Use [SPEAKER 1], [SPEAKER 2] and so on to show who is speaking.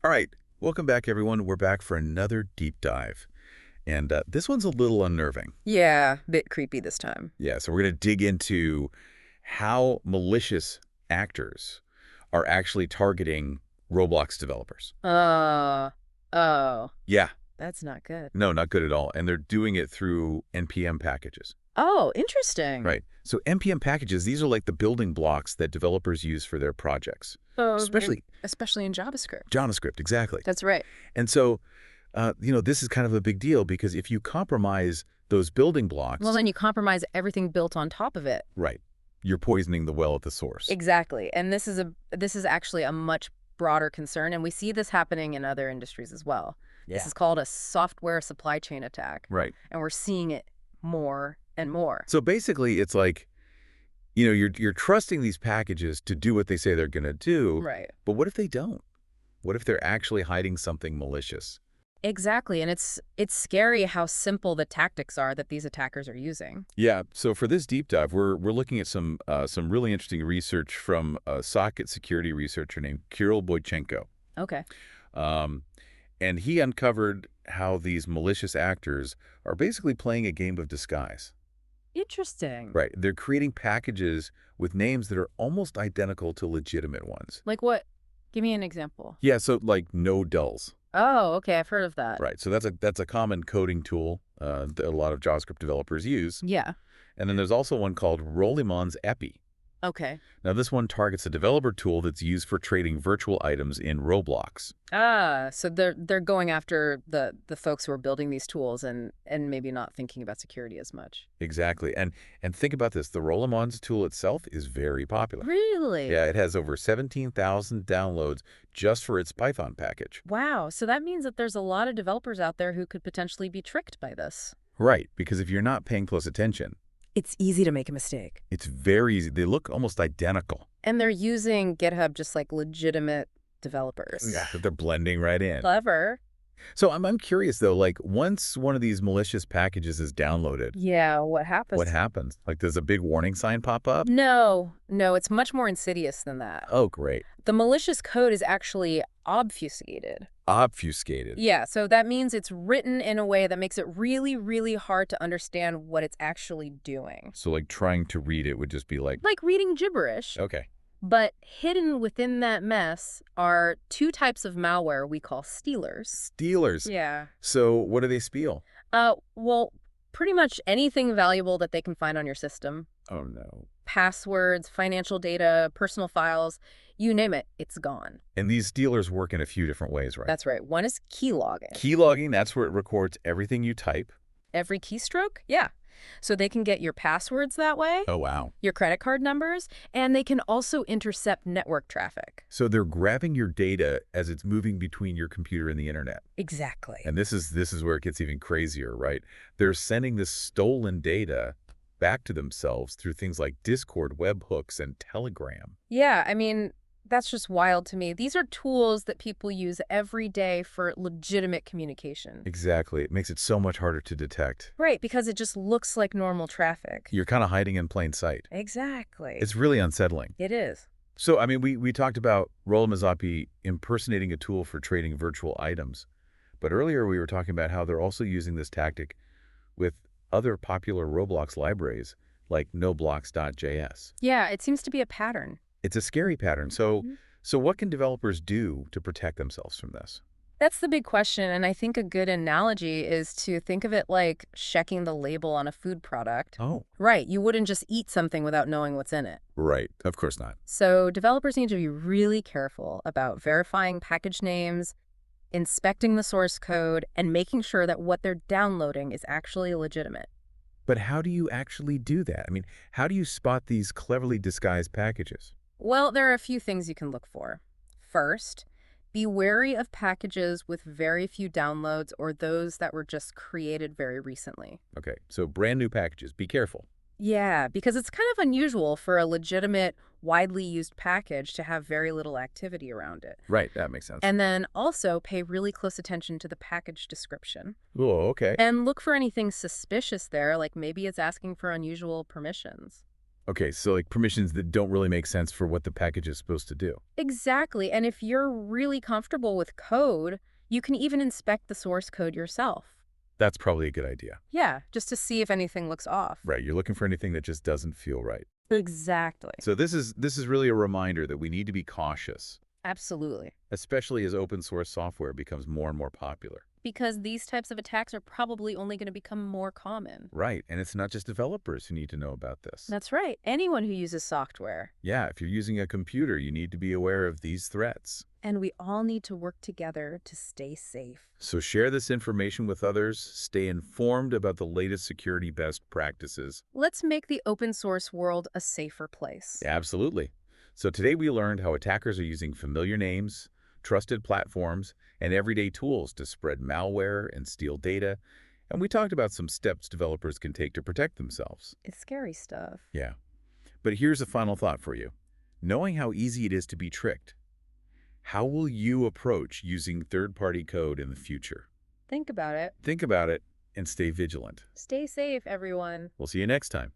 [SPEAKER 1] All right, welcome back, everyone. We're back for another deep dive. And this one's a little unnerving.
[SPEAKER 2] Yeah, bit creepy this time.
[SPEAKER 1] Yeah, so we're going to dig into how malicious actors are actually targeting Roblox developers.
[SPEAKER 2] Uh, oh,
[SPEAKER 1] Yeah,
[SPEAKER 2] that's not good.
[SPEAKER 1] no, not good at all. And they're doing it through NPM packages,
[SPEAKER 2] Oh, interesting.
[SPEAKER 1] right? So NPM packages, these are like the building blocks that developers use for their projects,
[SPEAKER 2] Oh,
[SPEAKER 1] especially
[SPEAKER 2] especially in JavaScript.
[SPEAKER 1] JavaScript, exactly.
[SPEAKER 2] That's right.
[SPEAKER 1] And so, this is kind of a big deal because if you compromise those building
[SPEAKER 2] Well,
[SPEAKER 1] blocks,
[SPEAKER 2] then you compromise everything built on top of it.
[SPEAKER 1] right, you're poisoning the well at the source.
[SPEAKER 2] Exactly. And this is actually a much broader concern, and we see this happening in other industries as well. This
[SPEAKER 1] Yeah.
[SPEAKER 2] is called a software supply chain attack,
[SPEAKER 1] Right.
[SPEAKER 2] and we're seeing it more and more.
[SPEAKER 1] So basically, it's like, you're trusting these packages to do what they say they're going to do,
[SPEAKER 2] Right.
[SPEAKER 1] but what if they don't? What if they're actually hiding something malicious?
[SPEAKER 2] Exactly, and it's scary how simple the tactics are that these attackers are using.
[SPEAKER 1] Yeah. So for this deep dive, we're looking at some really interesting research from a socket security researcher named Kirill Boychenko.
[SPEAKER 2] Okay.
[SPEAKER 1] Um, and he uncovered how these malicious actors are basically playing a game of disguise.
[SPEAKER 2] Interesting.
[SPEAKER 1] Right. They're creating packages with names that are almost identical to legitimate ones.
[SPEAKER 2] Like what? Give me an example.
[SPEAKER 1] Yeah, so like no dulls.
[SPEAKER 2] Oh, okay. I've heard of that.
[SPEAKER 1] Right. So that's a common coding tool that a lot of JavaScript developers use.
[SPEAKER 2] Yeah.
[SPEAKER 1] And then there's also one called Rollimon's Epi.
[SPEAKER 2] Okay.
[SPEAKER 1] Now this one targets a developer tool that's used for trading virtual items in Roblox.
[SPEAKER 2] Ah, so they're going after the folks who are building these tools and maybe not thinking about security as much.
[SPEAKER 1] Exactly. And think about this. The Rollimon's tool itself is very popular.
[SPEAKER 2] Really?
[SPEAKER 1] Yeah, it has over 17,000 downloads just for its Python package.
[SPEAKER 2] Wow. So that means that there's a lot of developers out there who could potentially be tricked by this.
[SPEAKER 1] Right, because if you're not paying close attention,
[SPEAKER 2] It's easy to make a mistake.
[SPEAKER 1] it's very easy. They look almost identical.
[SPEAKER 2] And they're using GitHub just like legitimate developers.
[SPEAKER 1] Yeah, they're blending right in.
[SPEAKER 2] Clever.
[SPEAKER 1] So I'm curious though, like once one of these malicious packages is downloaded,
[SPEAKER 2] Yeah, what happens?
[SPEAKER 1] what happens? Like does a big warning sign pop up?
[SPEAKER 2] No, it's much more insidious than that.
[SPEAKER 1] Oh, great.
[SPEAKER 2] The malicious code is actually obfuscated.
[SPEAKER 1] Obfuscated.
[SPEAKER 2] Yeah, so that means it's written in a way that makes it really, really hard to understand what it's actually doing.
[SPEAKER 1] So like trying to read it would just be like,
[SPEAKER 2] Like reading gibberish.
[SPEAKER 1] okay,
[SPEAKER 2] But hidden within that mess are two types of malware we call stealers.
[SPEAKER 1] stealers.
[SPEAKER 2] Yeah.
[SPEAKER 1] So what do they steal?
[SPEAKER 2] Well, pretty much anything valuable that they can find on your system.
[SPEAKER 1] Oh no.
[SPEAKER 2] Passwords, financial data, personal files, you name it, it's gone.
[SPEAKER 1] And these stealers work in a few different ways, right?
[SPEAKER 2] That's right. One is keylogging.
[SPEAKER 1] Keylogging, that's where it records everything you type.
[SPEAKER 2] Every keystroke? Yeah. So they can get your passwords that way,
[SPEAKER 1] Oh, wow.
[SPEAKER 2] your credit card numbers, and they can also intercept network traffic.
[SPEAKER 1] So they're grabbing your data as it's moving between your computer and the internet.
[SPEAKER 2] Exactly.
[SPEAKER 1] And this is where it gets even crazier, right? They're sending this stolen data back to themselves through things like Discord, webhooks, and Telegram.
[SPEAKER 2] Yeah, I mean, that's just wild to me. These are tools that people use every day for legitimate communication.
[SPEAKER 1] Exactly. It makes it so much harder to detect.
[SPEAKER 2] Right, because it just looks like normal traffic.
[SPEAKER 1] You're kind of hiding in plain sight.
[SPEAKER 2] Exactly.
[SPEAKER 1] It's really unsettling.
[SPEAKER 2] It is.
[SPEAKER 1] So, I mean, we talked about Rollo Mazzapi impersonating a tool for trading virtual items. But earlier we were talking about how they're also using this tactic with other popular Roblox libraries like noblocks.js.
[SPEAKER 2] Yeah, it seems to be a pattern.
[SPEAKER 1] It's a scary pattern. So,
[SPEAKER 2] Mhm.
[SPEAKER 1] so what can developers do to protect themselves from this?
[SPEAKER 2] That's the big question, and I think a good analogy is to think of it like checking the label on a food product.
[SPEAKER 1] Oh,
[SPEAKER 2] Right, you wouldn't just eat something without knowing what's in it.
[SPEAKER 1] right. Of course not.
[SPEAKER 2] So developers need to be really careful about verifying package names, inspecting the source code, and making sure that what they're downloading is actually legitimate.
[SPEAKER 1] But how do you actually do that? I mean, how do you spot these cleverly disguised packages?
[SPEAKER 2] Well, there are a few things you can look for. First, be wary of packages with very few downloads or those that were just created very recently.
[SPEAKER 1] Okay, so brand new packages. Be careful.
[SPEAKER 2] Yeah, because it's kind of unusual for a legitimate, widely used package to have very little activity around it.
[SPEAKER 1] Right, that makes sense.
[SPEAKER 2] And then also pay really close attention to the package description.
[SPEAKER 1] Oh, okay.
[SPEAKER 2] And look for anything suspicious there, like maybe it's asking for unusual permissions.
[SPEAKER 1] Okay, so like permissions that don't really make sense for what the package is supposed to do.
[SPEAKER 2] Exactly. And if you're really comfortable with code, you can even inspect the source code yourself.
[SPEAKER 1] That's probably a good idea.
[SPEAKER 2] Yeah, just to see if anything looks off.
[SPEAKER 1] Right, you're looking for anything that just doesn't feel right.
[SPEAKER 2] Exactly.
[SPEAKER 1] So this is really a reminder that we need to be cautious,
[SPEAKER 2] Absolutely.
[SPEAKER 1] especially as open source software becomes more and more popular.
[SPEAKER 2] Because these types of attacks are probably only going to become more common.
[SPEAKER 1] Right, and it's not just developers who need to know about this.
[SPEAKER 2] That's right. Anyone who uses software.
[SPEAKER 1] Yeah, if you're using a computer, you need to be aware of these threats.
[SPEAKER 2] And we all need to work together to stay safe.
[SPEAKER 1] So share this information with others, stay informed about the latest security best practices.
[SPEAKER 2] Let's make the open source world a safer place.
[SPEAKER 1] Absolutely. So today we learned how attackers are using familiar names, trusted platforms, and everyday tools to spread malware and steal data. And we talked about some steps developers can take to protect themselves.
[SPEAKER 2] It's scary stuff.
[SPEAKER 1] Yeah. But here's a final thought for you. Knowing how easy it is to be tricked, how will you approach using third-party code in the future?
[SPEAKER 2] Think about it.
[SPEAKER 1] Think about it and stay vigilant.
[SPEAKER 2] Stay safe, everyone.
[SPEAKER 1] We'll see you next time.